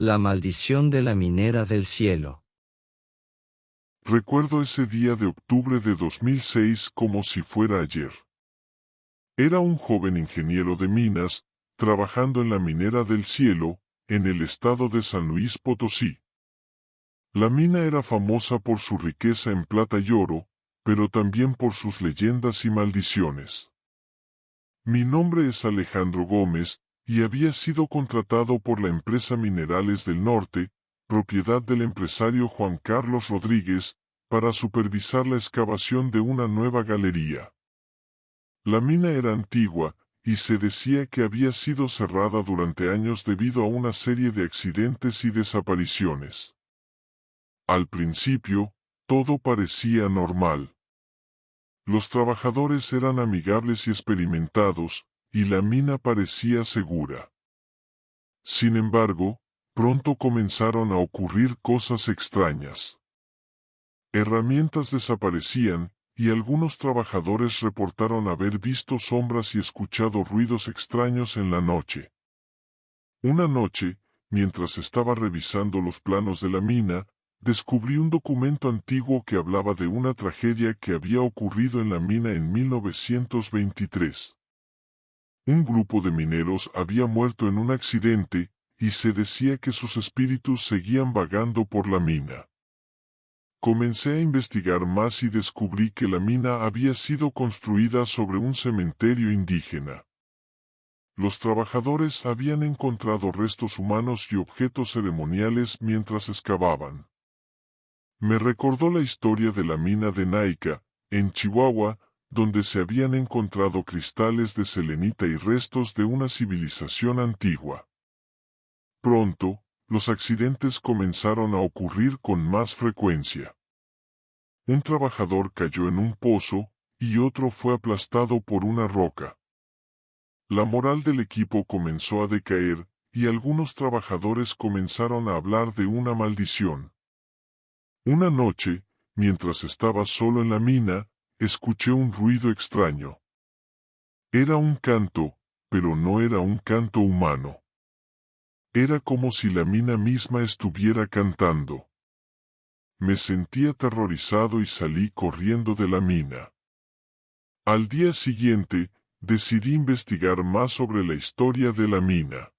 La maldición de la minera del cielo. Recuerdo ese día de octubre de 2006 como si fuera ayer. Era un joven ingeniero de minas, trabajando en la minera del cielo, en el estado de San Luis Potosí. La mina era famosa por su riqueza en plata y oro, pero también por sus leyendas y maldiciones. Mi nombre es Alejandro Gómez, y había sido contratado por la empresa Minerales del Norte, propiedad del empresario Juan Carlos Rodríguez, para supervisar la excavación de una nueva galería. La mina era antigua, y se decía que había sido cerrada durante años debido a una serie de accidentes y desapariciones. Al principio, todo parecía normal. Los trabajadores eran amigables y experimentados, y la mina parecía segura. Sin embargo, pronto comenzaron a ocurrir cosas extrañas. Herramientas desaparecían, y algunos trabajadores reportaron haber visto sombras y escuchado ruidos extraños en la noche. Una noche, mientras estaba revisando los planos de la mina, descubrí un documento antiguo que hablaba de una tragedia que había ocurrido en la mina en 1923. Un grupo de mineros había muerto en un accidente, y se decía que sus espíritus seguían vagando por la mina. Comencé a investigar más y descubrí que la mina había sido construida sobre un cementerio indígena. Los trabajadores habían encontrado restos humanos y objetos ceremoniales mientras excavaban. Me recordó la historia de la mina de Naica, en Chihuahua, donde se habían encontrado cristales de selenita y restos de una civilización antigua. Pronto, los accidentes comenzaron a ocurrir con más frecuencia. Un trabajador cayó en un pozo, y otro fue aplastado por una roca. La moral del equipo comenzó a decaer, y algunos trabajadores comenzaron a hablar de una maldición. Una noche, mientras estaba solo en la mina, escuché un ruido extraño. Era un canto, pero no era un canto humano. Era como si la mina misma estuviera cantando. Me sentí aterrorizado y salí corriendo de la mina. Al día siguiente, decidí investigar más sobre la historia de la mina.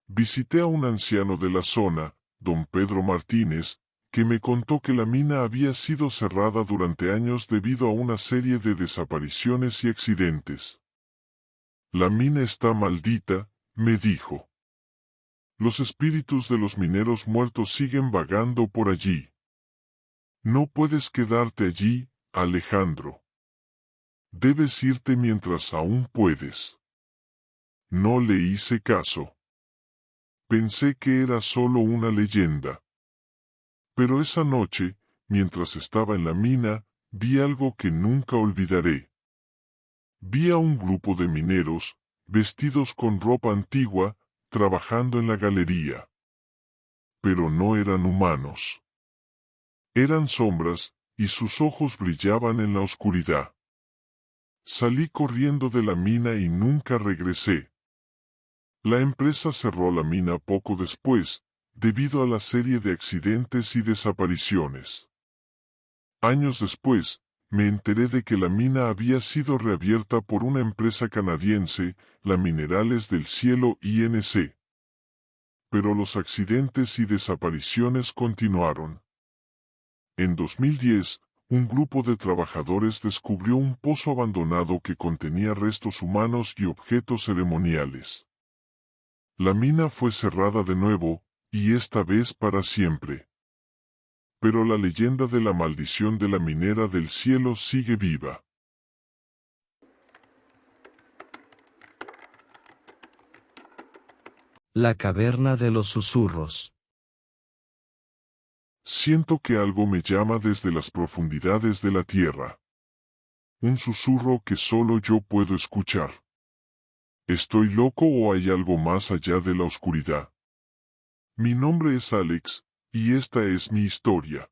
Visité a un anciano de la zona, don Pedro Martínez, que me contó que la mina había sido cerrada durante años debido a una serie de desapariciones y accidentes. La mina está maldita, me dijo. Los espíritus de los mineros muertos siguen vagando por allí. No puedes quedarte allí, Alejandro. Debes irte mientras aún puedes. No le hice caso. Pensé que era solo una leyenda. Pero esa noche, mientras estaba en la mina, vi algo que nunca olvidaré. Vi a un grupo de mineros, vestidos con ropa antigua, trabajando en la galería. Pero no eran humanos. Eran sombras, y sus ojos brillaban en la oscuridad. Salí corriendo de la mina y nunca regresé. La empresa cerró la mina poco después, debido a la serie de accidentes y desapariciones. Años después, me enteré de que la mina había sido reabierta por una empresa canadiense, la Minerales del Cielo Inc. Pero los accidentes y desapariciones continuaron. En 2010, un grupo de trabajadores descubrió un pozo abandonado que contenía restos humanos y objetos ceremoniales. La mina fue cerrada de nuevo, y esta vez para siempre. Pero la leyenda de la maldición de la minera del cielo sigue viva. La caverna de los susurros. Siento que algo me llama desde las profundidades de la tierra. Un susurro que solo yo puedo escuchar. ¿Estoy loco o hay algo más allá de la oscuridad? Mi nombre es Alex, y esta es mi historia.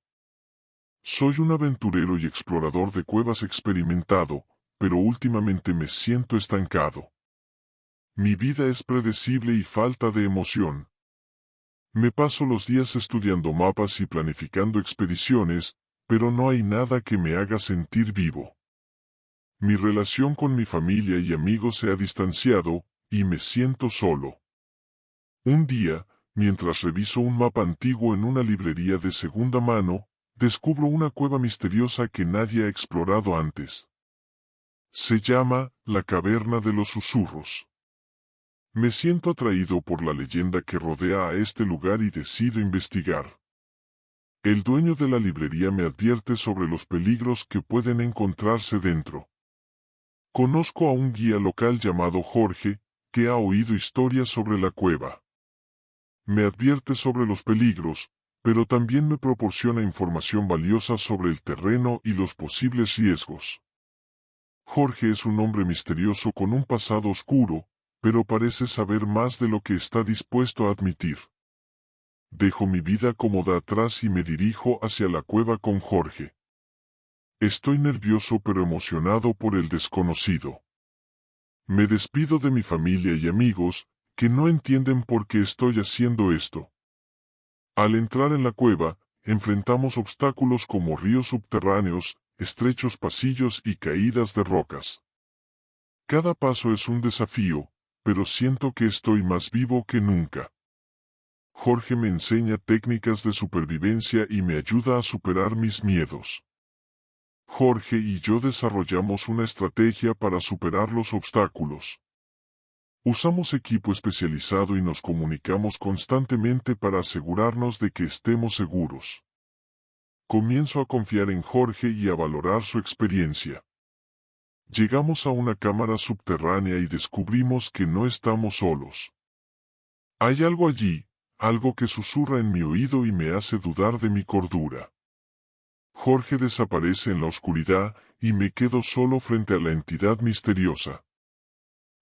Soy un aventurero y explorador de cuevas experimentado, pero últimamente me siento estancado. Mi vida es predecible y falta de emoción. Me paso los días estudiando mapas y planificando expediciones, pero no hay nada que me haga sentir vivo. Mi relación con mi familia y amigos se ha distanciado, y me siento solo. Un día, mientras reviso un mapa antiguo en una librería de segunda mano, descubro una cueva misteriosa que nadie ha explorado antes. Se llama la Caverna de los Susurros. Me siento atraído por la leyenda que rodea a este lugar y decido investigar. El dueño de la librería me advierte sobre los peligros que pueden encontrarse dentro. Conozco a un guía local llamado Jorge, que ha oído historias sobre la cueva. Me advierte sobre los peligros, pero también me proporciona información valiosa sobre el terreno y los posibles riesgos. Jorge es un hombre misterioso con un pasado oscuro, pero parece saber más de lo que está dispuesto a admitir. Dejo mi vida cómoda atrás y me dirijo hacia la cueva con Jorge. Estoy nervioso pero emocionado por el desconocido. Me despido de mi familia y amigos, que no entienden por qué estoy haciendo esto. Al entrar en la cueva, enfrentamos obstáculos como ríos subterráneos, estrechos pasillos y caídas de rocas. Cada paso es un desafío, pero siento que estoy más vivo que nunca. Jorge me enseña técnicas de supervivencia y me ayuda a superar mis miedos. Jorge y yo desarrollamos una estrategia para superar los obstáculos. Usamos equipo especializado y nos comunicamos constantemente para asegurarnos de que estemos seguros. Comienzo a confiar en Jorge y a valorar su experiencia. Llegamos a una cámara subterránea y descubrimos que no estamos solos. Hay algo allí, algo que susurra en mi oído y me hace dudar de mi cordura. Jorge desaparece en la oscuridad y me quedo solo frente a la entidad misteriosa.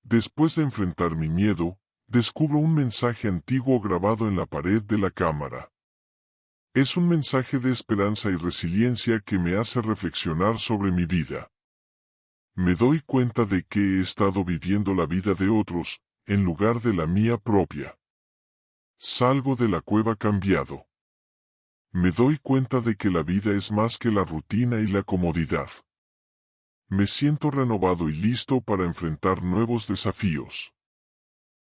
Después de enfrentar mi miedo, descubro un mensaje antiguo grabado en la pared de la cámara. Es un mensaje de esperanza y resiliencia que me hace reflexionar sobre mi vida. Me doy cuenta de que he estado viviendo la vida de otros, en lugar de la mía propia. Salgo de la cueva cambiado. Me doy cuenta de que la vida es más que la rutina y la comodidad. Me siento renovado y listo para enfrentar nuevos desafíos.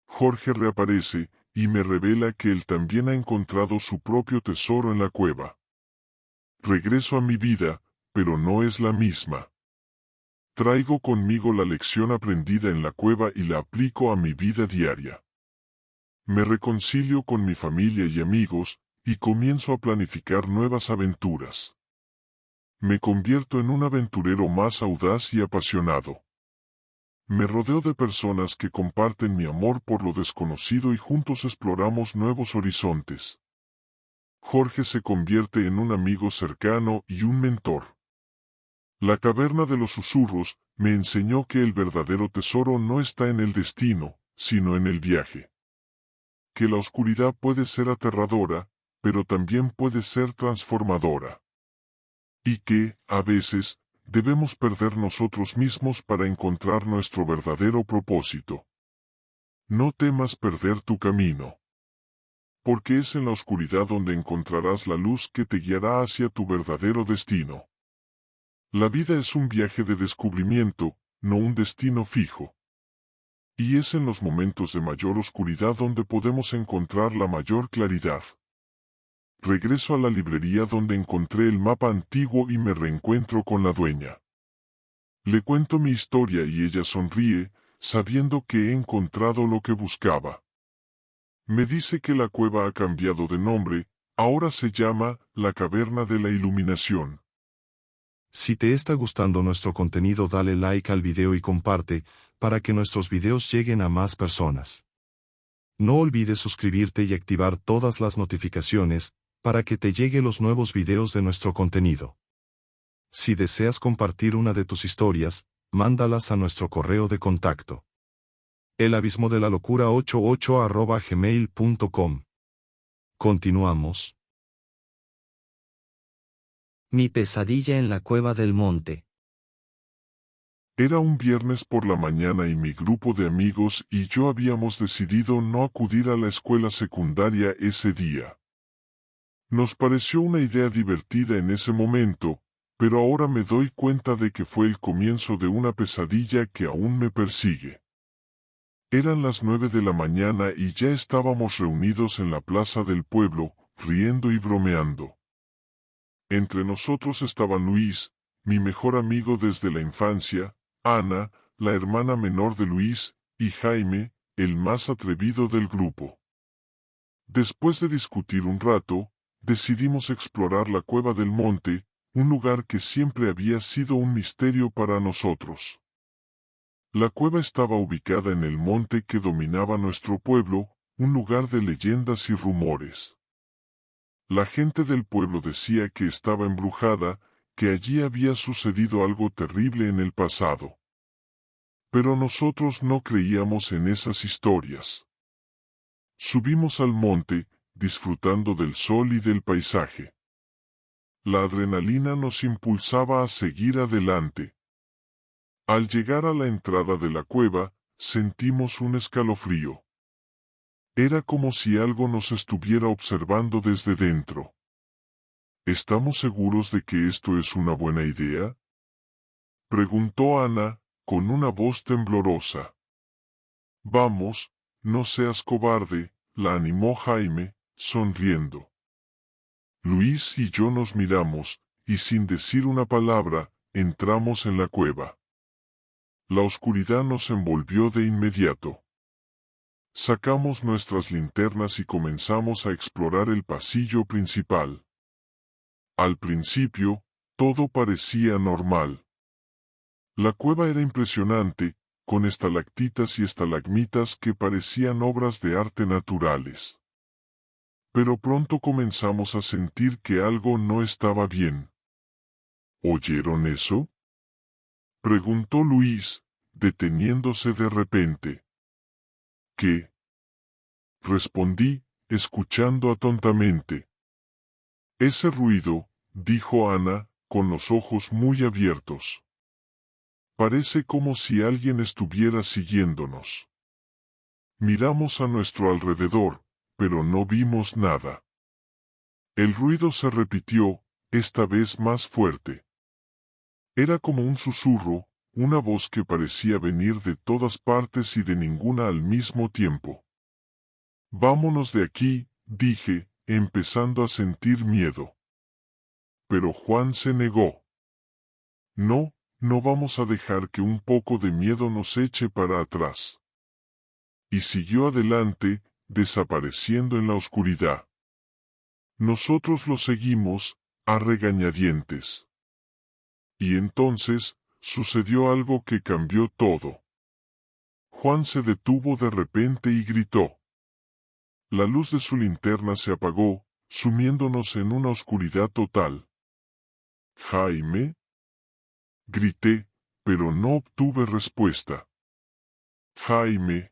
Jorge reaparece, y me revela que él también ha encontrado su propio tesoro en la cueva. Regreso a mi vida, pero no es la misma. Traigo conmigo la lección aprendida en la cueva y la aplico a mi vida diaria. Me reconcilio con mi familia y amigos, y comienzo a planificar nuevas aventuras. Me convierto en un aventurero más audaz y apasionado. Me rodeo de personas que comparten mi amor por lo desconocido y juntos exploramos nuevos horizontes. Jorge se convierte en un amigo cercano y un mentor. La Caverna de los Susurros me enseñó que el verdadero tesoro no está en el destino, sino en el viaje. Que la oscuridad puede ser aterradora, pero también puede ser transformadora. Y que, a veces, debemos perder nosotros mismos para encontrar nuestro verdadero propósito. No temas perder tu camino. Porque es en la oscuridad donde encontrarás la luz que te guiará hacia tu verdadero destino. La vida es un viaje de descubrimiento, no un destino fijo. Y es en los momentos de mayor oscuridad donde podemos encontrar la mayor claridad. Regreso a la librería donde encontré el mapa antiguo y me reencuentro con la dueña. Le cuento mi historia y ella sonríe, sabiendo que he encontrado lo que buscaba. Me dice que la cueva ha cambiado de nombre, ahora se llama la Caverna de la Iluminación. Si te está gustando nuestro contenido, dale like al video y comparte, para que nuestros videos lleguen a más personas. No olvides suscribirte y activar todas las notificaciones, para que te lleguen los nuevos videos de nuestro contenido. Si deseas compartir una de tus historias, mándalas a nuestro correo de contacto. elabismodelalocura88@gmail.com. Continuamos. Mi pesadilla en la cueva del monte. Era un viernes por la mañana y mi grupo de amigos y yo habíamos decidido no acudir a la escuela secundaria ese día. Nos pareció una idea divertida en ese momento, pero ahora me doy cuenta de que fue el comienzo de una pesadilla que aún me persigue. Eran las 9 de la mañana y ya estábamos reunidos en la plaza del pueblo, riendo y bromeando. Entre nosotros estaban Luis, mi mejor amigo desde la infancia, Ana, la hermana menor de Luis, y Jaime, el más atrevido del grupo. Después de discutir un rato, decidimos explorar la cueva del monte, un lugar que siempre había sido un misterio para nosotros. La cueva estaba ubicada en el monte que dominaba nuestro pueblo, un lugar de leyendas y rumores. La gente del pueblo decía que estaba embrujada, que allí había sucedido algo terrible en el pasado. Pero nosotros no creíamos en esas historias. Subimos al monte, disfrutando del sol y del paisaje. La adrenalina nos impulsaba a seguir adelante. Al llegar a la entrada de la cueva, sentimos un escalofrío. Era como si algo nos estuviera observando desde dentro. ¿Estamos seguros de que esto es una buena idea?, preguntó Ana, con una voz temblorosa. Vamos, no seas cobarde, la animó Jaime, sonriendo. Luis y yo nos miramos, y sin decir una palabra, entramos en la cueva. La oscuridad nos envolvió de inmediato. Sacamos nuestras linternas y comenzamos a explorar el pasillo principal. Al principio, todo parecía normal. La cueva era impresionante, con estalactitas y estalagmitas que parecían obras de arte naturales. Pero pronto comenzamos a sentir que algo no estaba bien. ¿Oyeron eso?, preguntó Luis, deteniéndose de repente. ¿Qué?, respondí, escuchando atentamente. Ese ruido, dijo Ana, con los ojos muy abiertos. Parece como si alguien estuviera siguiéndonos. Miramos a nuestro alrededor, pero no vimos nada. El ruido se repitió, esta vez más fuerte. Era como un susurro, una voz que parecía venir de todas partes y de ninguna al mismo tiempo. Vámonos de aquí, dije, empezando a sentir miedo. Pero Juan se negó. No, no vamos a dejar que un poco de miedo nos eche para atrás. Y siguió adelante, desapareciendo en la oscuridad. Nosotros lo seguimos, a regañadientes. Y entonces, sucedió algo que cambió todo. Juan se detuvo de repente y gritó. La luz de su linterna se apagó, sumiéndonos en una oscuridad total. ¿Jaime?, grité, pero no obtuve respuesta. Jaime,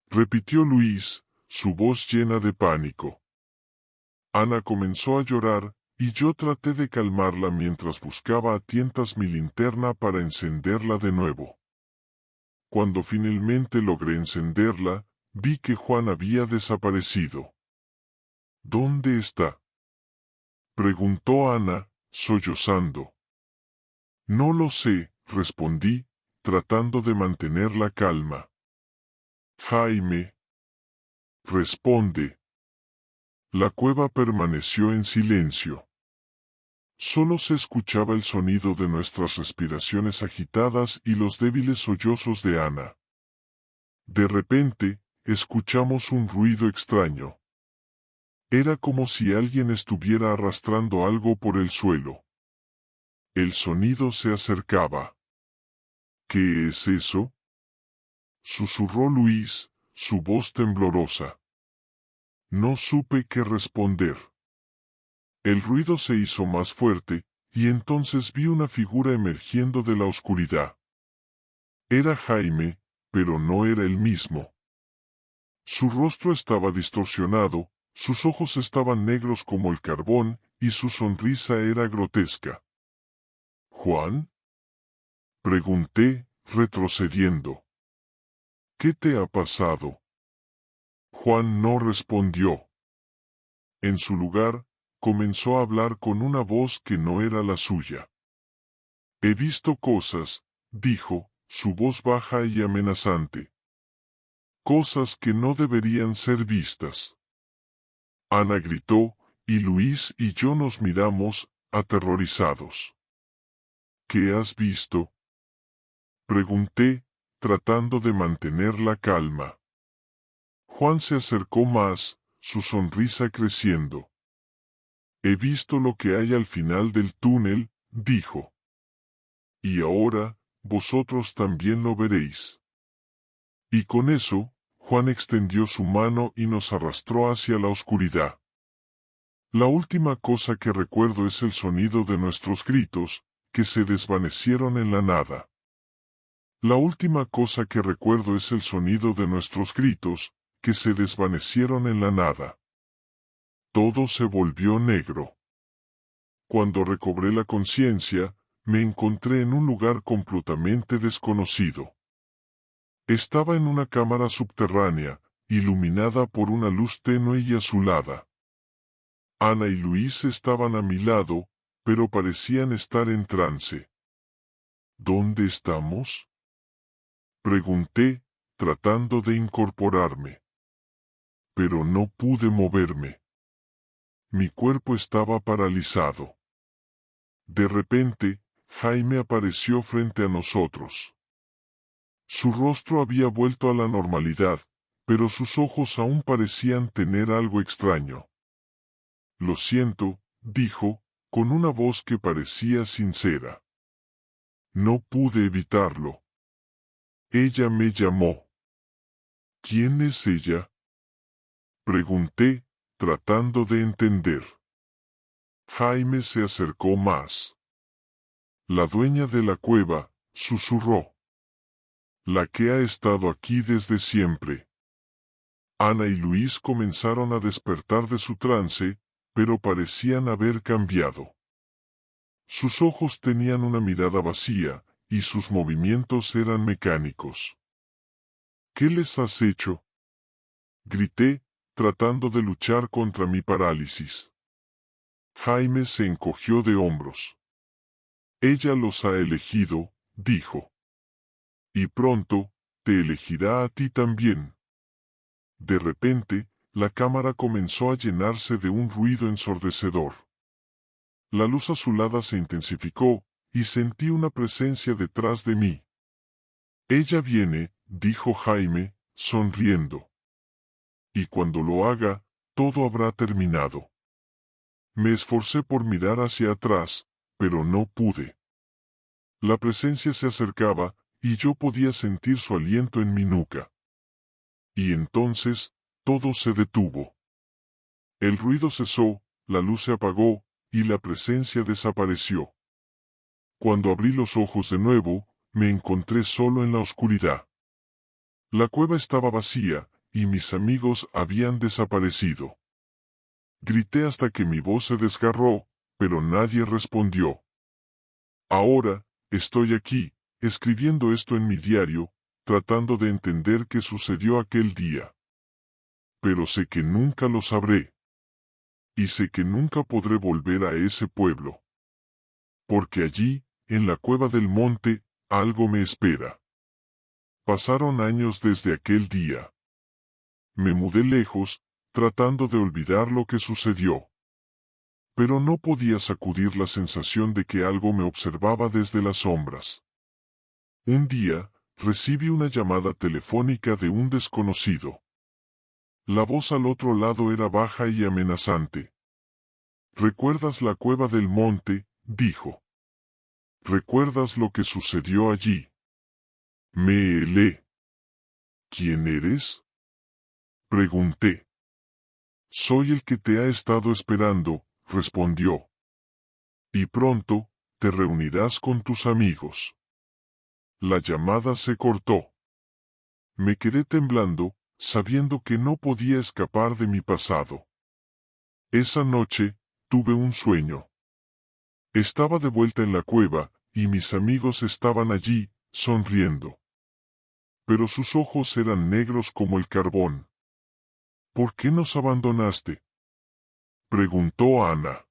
repitió Luis, su voz llena de pánico. Ana comenzó a llorar, y yo traté de calmarla mientras buscaba a tientas mi linterna para encenderla de nuevo. Cuando finalmente logré encenderla, vi que Juan había desaparecido. ¿Dónde está?, preguntó Ana, sollozando. No lo sé, respondí, tratando de mantener la calma. Jaime, responde. La cueva permaneció en silencio. Solo se escuchaba el sonido de nuestras respiraciones agitadas y los débiles sollozos de Ana. De repente, escuchamos un ruido extraño. Era como si alguien estuviera arrastrando algo por el suelo. El sonido se acercaba. ¿Qué es eso?, susurró Luis, su voz temblorosa. No supe qué responder. El ruido se hizo más fuerte, y entonces vi una figura emergiendo de la oscuridad. Era Jaime, pero no era el mismo. Su rostro estaba distorsionado, sus ojos estaban negros como el carbón, y su sonrisa era grotesca. ¿Juan?, Pregunté, retrocediendo. ¿Qué te ha pasado? Juan no respondió. En su lugar, comenzó a hablar con una voz que no era la suya. He visto cosas, dijo, su voz baja y amenazante. Cosas que no deberían ser vistas. Ana gritó, y Luis y yo nos miramos, aterrorizados. ¿Qué has visto? Pregunté, tratando de mantener la calma. Juan se acercó más, su sonrisa creciendo. He visto lo que hay al final del túnel, dijo. Y ahora, vosotros también lo veréis. Y con eso, Juan extendió su mano y nos arrastró hacia la oscuridad. La última cosa que recuerdo es el sonido de nuestros gritos, que se desvanecieron en la nada. La última cosa que recuerdo es el sonido de nuestros gritos, que se desvanecieron en la nada. Todo se volvió negro. Cuando recobré la conciencia, me encontré en un lugar completamente desconocido. Estaba en una cámara subterránea, iluminada por una luz tenue y azulada. Ana y Luis estaban a mi lado, pero parecían estar en trance. ¿Dónde estamos? Pregunté, tratando de incorporarme. Pero no pude moverme. Mi cuerpo estaba paralizado. De repente, Jaime apareció frente a nosotros. Su rostro había vuelto a la normalidad, pero sus ojos aún parecían tener algo extraño. Lo siento, dijo, con una voz que parecía sincera. No pude evitarlo. Ella me llamó. ¿Quién es ella? Pregunté, tratando de entender. Jaime se acercó más. La dueña de la cueva, susurró. La que ha estado aquí desde siempre. Ana y Luis comenzaron a despertar de su trance, pero parecían haber cambiado. Sus ojos tenían una mirada vacía, y sus movimientos eran mecánicos. ¿Qué les has hecho? Grité, tratando de luchar contra mi parálisis. Jaime se encogió de hombros. Ella los ha elegido, dijo. Y pronto, te elegirá a ti también. De repente, la cámara comenzó a llenarse de un ruido ensordecedor. La luz azulada se intensificó, y sentí una presencia detrás de mí. Ella viene, dijo Jaime, sonriendo. Y cuando lo haga, todo habrá terminado. Me esforcé por mirar hacia atrás, pero no pude. La presencia se acercaba, y yo podía sentir su aliento en mi nuca. Y entonces, todo se detuvo. El ruido cesó, la luz se apagó, y la presencia desapareció. Cuando abrí los ojos de nuevo, me encontré solo en la oscuridad. La cueva estaba vacía, y mis amigos habían desaparecido. Grité hasta que mi voz se desgarró, pero nadie respondió. Ahora, estoy aquí, escribiendo esto en mi diario, tratando de entender qué sucedió aquel día. Pero sé que nunca lo sabré. Y sé que nunca podré volver a ese pueblo. Porque allí, en la cueva del monte, algo me espera. Pasaron años desde aquel día. Me mudé lejos, tratando de olvidar lo que sucedió. Pero no podía sacudir la sensación de que algo me observaba desde las sombras. Un día, recibí una llamada telefónica de un desconocido. La voz al otro lado era baja y amenazante. ¿Recuerdas la cueva del monte?, dijo. ¿Recuerdas lo que sucedió allí? Me helé. ¿Quién eres? Pregunté. Soy el que te ha estado esperando, respondió. Y pronto, te reunirás con tus amigos. La llamada se cortó. Me quedé temblando, sabiendo que no podía escapar de mi pasado. Esa noche, tuve un sueño. Estaba de vuelta en la cueva, y mis amigos estaban allí, sonriendo. Pero sus ojos eran negros como el carbón. ¿Por qué nos abandonaste?, preguntó Ana.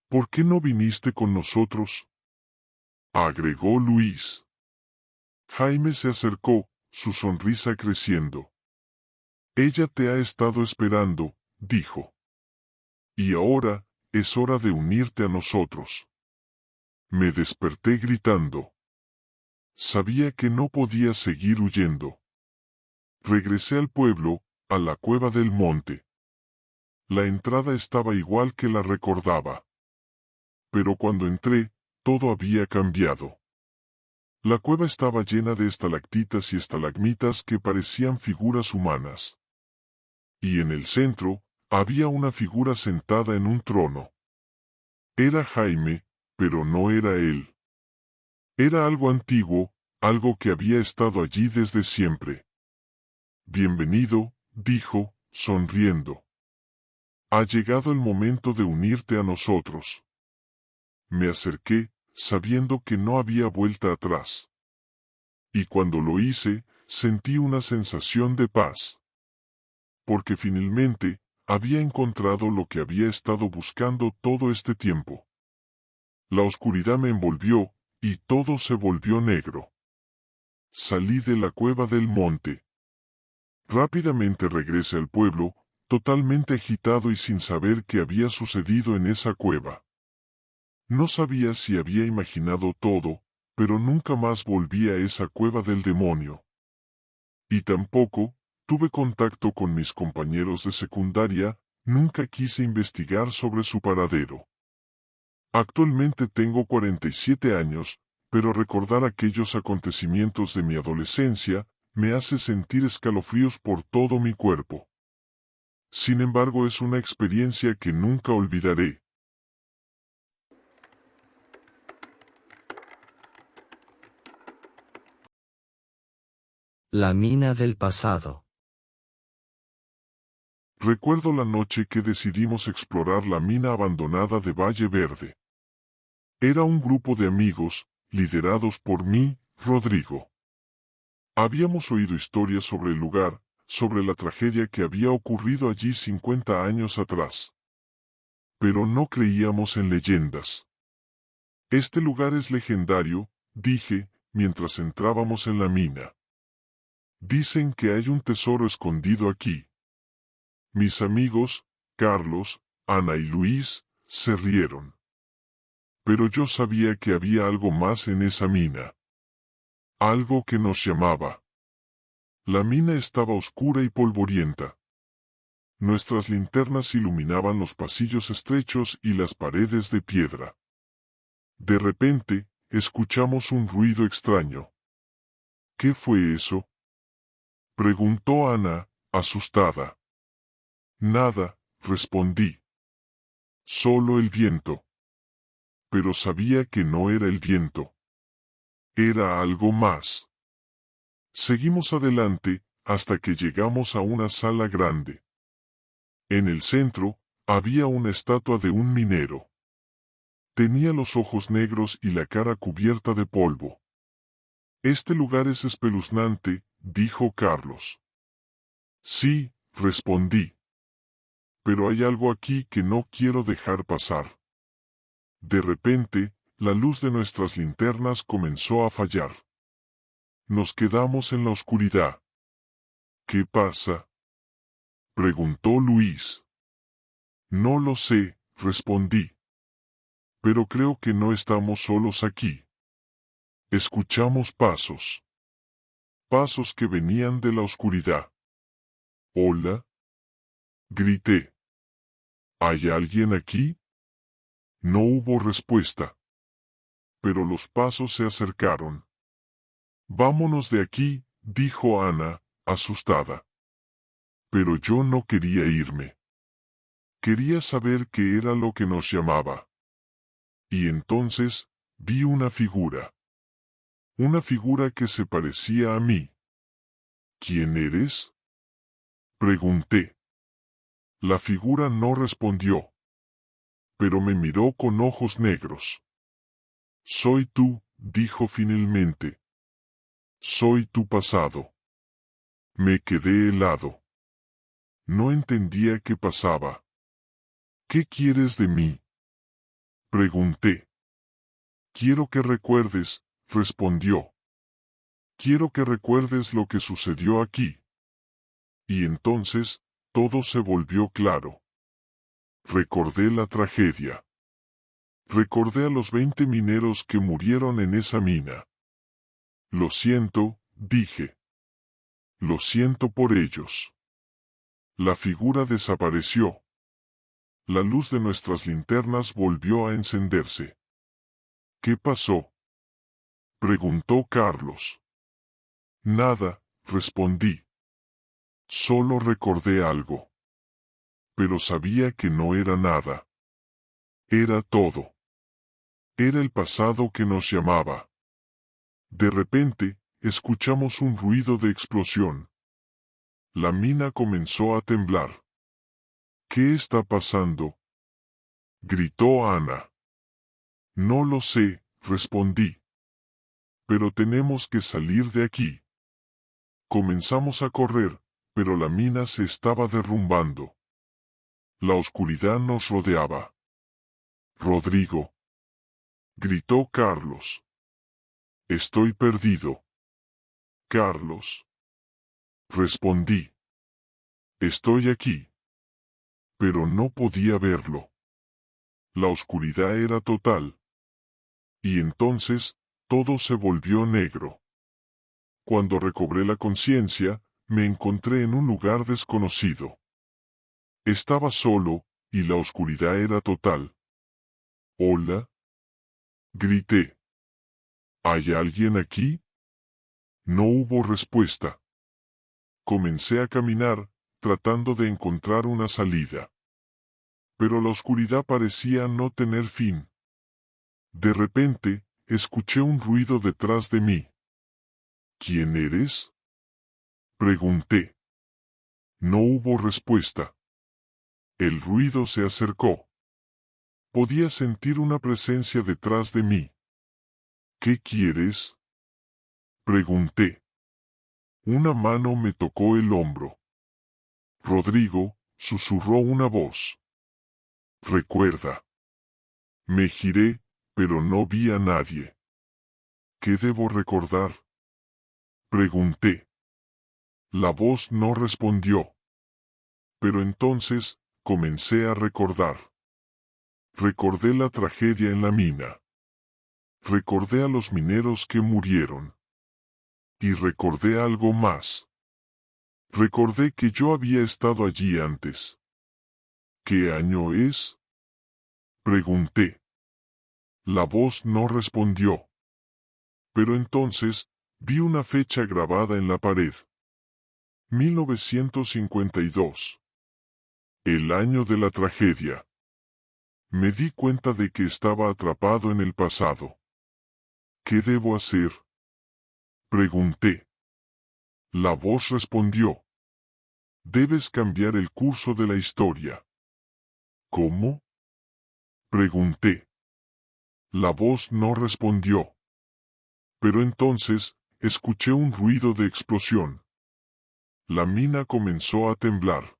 ¿Por qué no viniste con nosotros?, agregó Luis. Jaime se acercó, su sonrisa creciendo. Ella te ha estado esperando, dijo. Y ahora, es hora de unirte a nosotros. Me desperté gritando. Sabía que no podía seguir huyendo. Regresé al pueblo, a la cueva del monte. La entrada estaba igual que la recordaba. Pero cuando entré, todo había cambiado. La cueva estaba llena de estalactitas y estalagmitas que parecían figuras humanas. Y en el centro, había una figura sentada en un trono. Era Jaime, pero no era él. Era algo antiguo, algo que había estado allí desde siempre. Bienvenido, dijo, sonriendo. Ha llegado el momento de unirte a nosotros. Me acerqué, sabiendo que no había vuelta atrás. Y cuando lo hice, sentí una sensación de paz. Porque finalmente, había encontrado lo que había estado buscando todo este tiempo. La oscuridad me envolvió, y todo se volvió negro. Salí de la cueva del monte. Rápidamente regresé al pueblo, totalmente agitado y sin saber qué había sucedido en esa cueva. No sabía si había imaginado todo, pero nunca más volví a esa cueva del demonio. Y tampoco tuve contacto con mis compañeros de secundaria, nunca quise investigar sobre su paradero. Actualmente tengo 47 años, pero recordar aquellos acontecimientos de mi adolescencia me hace sentir escalofríos por todo mi cuerpo. Sin embargo, es una experiencia que nunca olvidaré. La mina del pasado. Recuerdo la noche que decidimos explorar la mina abandonada de Valle Verde. Era un grupo de amigos, liderados por mí, Rodrigo. Habíamos oído historias sobre el lugar, sobre la tragedia que había ocurrido allí 50 años atrás. Pero no creíamos en leyendas. Este lugar es legendario, dije, mientras entrábamos en la mina. Dicen que hay un tesoro escondido aquí. Mis amigos, Carlos, Ana y Luis, se rieron. Pero yo sabía que había algo más en esa mina. Algo que nos llamaba. La mina estaba oscura y polvorienta. Nuestras linternas iluminaban los pasillos estrechos y las paredes de piedra. De repente, escuchamos un ruido extraño. ¿Qué fue eso?, preguntó Ana, asustada. Nada, respondí. Solo el viento. Pero sabía que no era el viento. Era algo más. Seguimos adelante, hasta que llegamos a una sala grande. En el centro, había una estatua de un minero. Tenía los ojos negros y la cara cubierta de polvo. Este lugar es espeluznante, dijo Carlos. Sí, respondí. Pero hay algo aquí que no quiero dejar pasar. De repente, la luz de nuestras linternas comenzó a fallar. Nos quedamos en la oscuridad. ¿Qué pasa?, preguntó Luis. No lo sé, respondí. Pero creo que no estamos solos aquí. Escuchamos pasos. Pasos que venían de la oscuridad. ¿Hola?, grité. ¿Hay alguien aquí? No hubo respuesta. Pero los pasos se acercaron. Vámonos de aquí, dijo Ana, asustada. Pero yo no quería irme. Quería saber qué era lo que nos llamaba. Y entonces, vi una figura. Una figura que se parecía a mí. ¿Quién eres?, pregunté. La figura no respondió. Pero me miró con ojos negros. Soy tú, dijo finalmente. Soy tu pasado. Me quedé helado. No entendía qué pasaba. ¿Qué quieres de mí? Pregunté. Quiero que recuerdes, respondió. Quiero que recuerdes lo que sucedió aquí. Y entonces, todo se volvió claro. Recordé la tragedia. Recordé a los 20 mineros que murieron en esa mina. Lo siento, dije. Lo siento por ellos. La figura desapareció. La luz de nuestras linternas volvió a encenderse. ¿Qué pasó? Preguntó Carlos. Nada, respondí. Solo recordé algo. Pero sabía que no era nada. Era todo. Era el pasado que nos llamaba. De repente, escuchamos un ruido de explosión. La mina comenzó a temblar. ¿Qué está pasando? Gritó Ana. No lo sé, respondí. Pero tenemos que salir de aquí. Comenzamos a correr, pero la mina se estaba derrumbando. La oscuridad nos rodeaba. Rodrigo. Gritó Carlos. Estoy perdido. Carlos. Respondí. Estoy aquí. Pero no podía verlo. La oscuridad era total. Y entonces, todo se volvió negro. Cuando recobré la conciencia, me encontré en un lugar desconocido. Estaba solo, y la oscuridad era total. ¿Hola? Grité. ¿Hay alguien aquí? No hubo respuesta. Comencé a caminar, tratando de encontrar una salida. Pero la oscuridad parecía no tener fin. De repente, escuché un ruido detrás de mí. ¿Quién eres? Pregunté. No hubo respuesta. El ruido se acercó. Podía sentir una presencia detrás de mí. ¿Qué quieres? Pregunté. Una mano me tocó el hombro. Rodrigo, susurró una voz. Recuerda. Me giré, pero no vi a nadie. ¿Qué debo recordar? Pregunté. La voz no respondió. Pero entonces, comencé a recordar. Recordé la tragedia en la mina. Recordé a los mineros que murieron. Y recordé algo más. Recordé que yo había estado allí antes. ¿Qué año es? Pregunté. La voz no respondió. Pero entonces, vi una fecha grabada en la pared. 1952. El año de la tragedia. Me di cuenta de que estaba atrapado en el pasado. ¿Qué debo hacer? Pregunté. La voz respondió. Debes cambiar el curso de la historia. ¿Cómo? Pregunté. La voz no respondió. Pero entonces, escuché un ruido de explosión. La mina comenzó a temblar.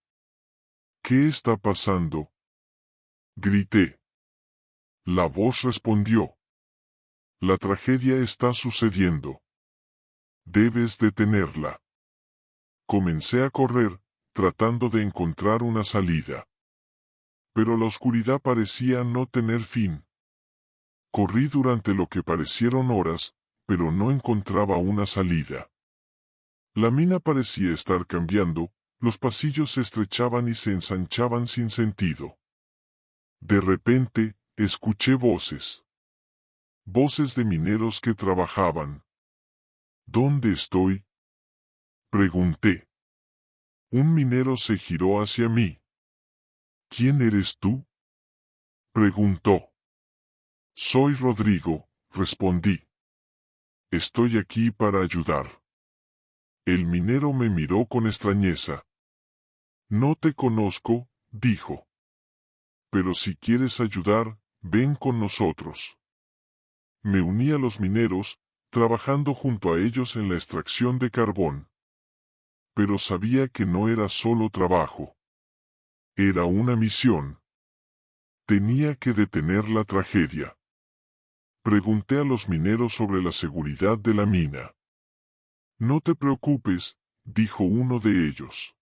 ¿Qué está pasando? Grité. La voz respondió. La tragedia está sucediendo. Debes detenerla. Comencé a correr, tratando de encontrar una salida. Pero la oscuridad parecía no tener fin. Corrí durante lo que parecieron horas, pero no encontraba una salida. La mina parecía estar cambiando, los pasillos se estrechaban y se ensanchaban sin sentido. De repente, escuché voces. Voces de mineros que trabajaban. ¿Dónde estoy? Pregunté. Un minero se giró hacia mí. ¿Quién eres tú? Preguntó. Soy Rodrigo, respondí. Estoy aquí para ayudar. El minero me miró con extrañeza. No te conozco, dijo. Pero si quieres ayudar, ven con nosotros. Me uní a los mineros, trabajando junto a ellos en la extracción de carbón. Pero sabía que no era solo trabajo. Era una misión. Tenía que detener la tragedia. Pregunté a los mineros sobre la seguridad de la mina. No te preocupes, dijo uno de ellos.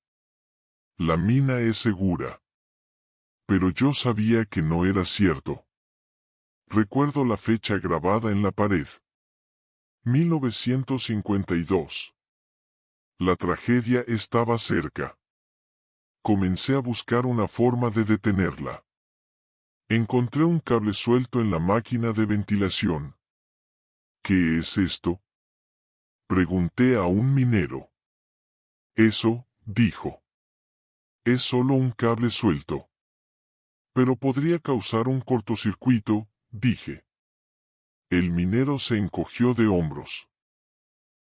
La mina es segura. Pero yo sabía que no era cierto. Recuerdo la fecha grabada en la pared. 1952. La tragedia estaba cerca. Comencé a buscar una forma de detenerla. Encontré un cable suelto en la máquina de ventilación. ¿Qué es esto? Pregunté a un minero. Eso, dijo. Es solo un cable suelto. Pero podría causar un cortocircuito, dije. El minero se encogió de hombros.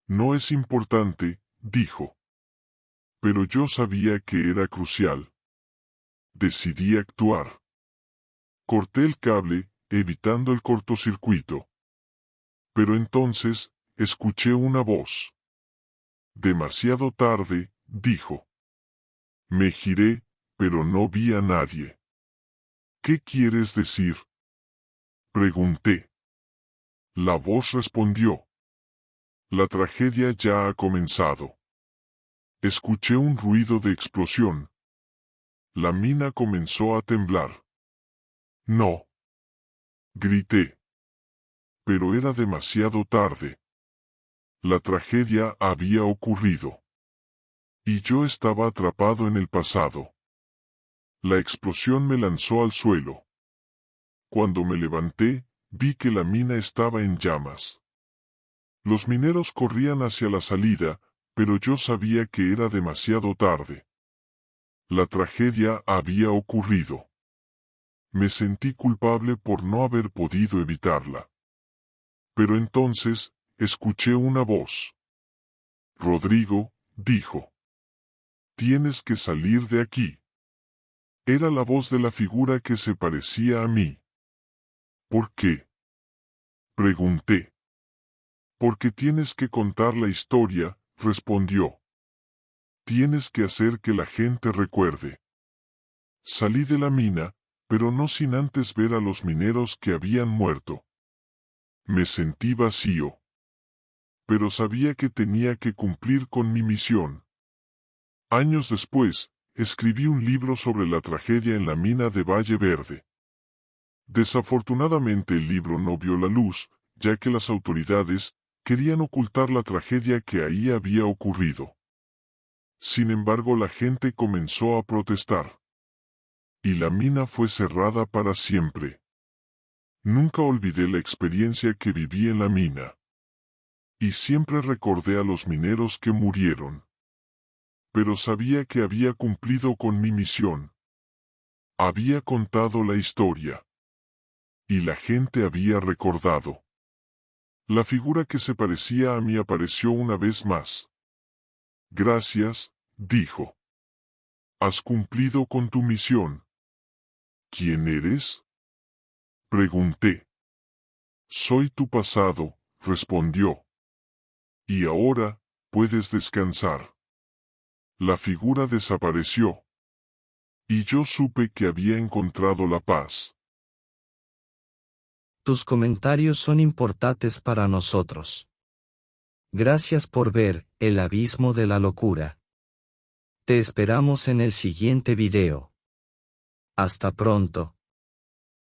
No es importante, dijo. Pero yo sabía que era crucial. Decidí actuar. Corté el cable, evitando el cortocircuito. Pero entonces, escuché una voz. Demasiado tarde, dijo. Me giré, pero no vi a nadie. ¿Qué quieres decir? Pregunté. La voz respondió. La tragedia ya ha comenzado. Escuché un ruido de explosión. La mina comenzó a temblar. No. Grité. Pero era demasiado tarde. La tragedia había ocurrido. Y yo estaba atrapado en el pasado. La explosión me lanzó al suelo. Cuando me levanté, vi que la mina estaba en llamas. Los mineros corrían hacia la salida, pero yo sabía que era demasiado tarde. La tragedia había ocurrido. Me sentí culpable por no haber podido evitarla. Pero entonces, escuché una voz. Rodrigo, dijo. Tienes que salir de aquí. Era la voz de la figura que se parecía a mí. ¿Por qué? Pregunté. Porque tienes que contar la historia, respondió. Tienes que hacer que la gente recuerde. Salí de la mina, pero no sin antes ver a los mineros que habían muerto. Me sentí vacío. Pero sabía que tenía que cumplir con mi misión. Años después, escribí un libro sobre la tragedia en la mina de Valle Verde. Desafortunadamente el libro no vio la luz, ya que las autoridades querían ocultar la tragedia que ahí había ocurrido. Sin embargo, la gente comenzó a protestar. Y la mina fue cerrada para siempre. Nunca olvidé la experiencia que viví en la mina. Y siempre recordé a los mineros que murieron. Pero sabía que había cumplido con mi misión. Había contado la historia. Y la gente había recordado. La figura que se parecía a mí apareció una vez más. Gracias, dijo. Has cumplido con tu misión. ¿Quién eres? Pregunté. Soy tu pasado, respondió. Y ahora, puedes descansar. La figura desapareció. Y yo supe que había encontrado la paz. Tus comentarios son importantes para nosotros. Gracias por ver El Abismo de la Locura. Te esperamos en el siguiente video. Hasta pronto.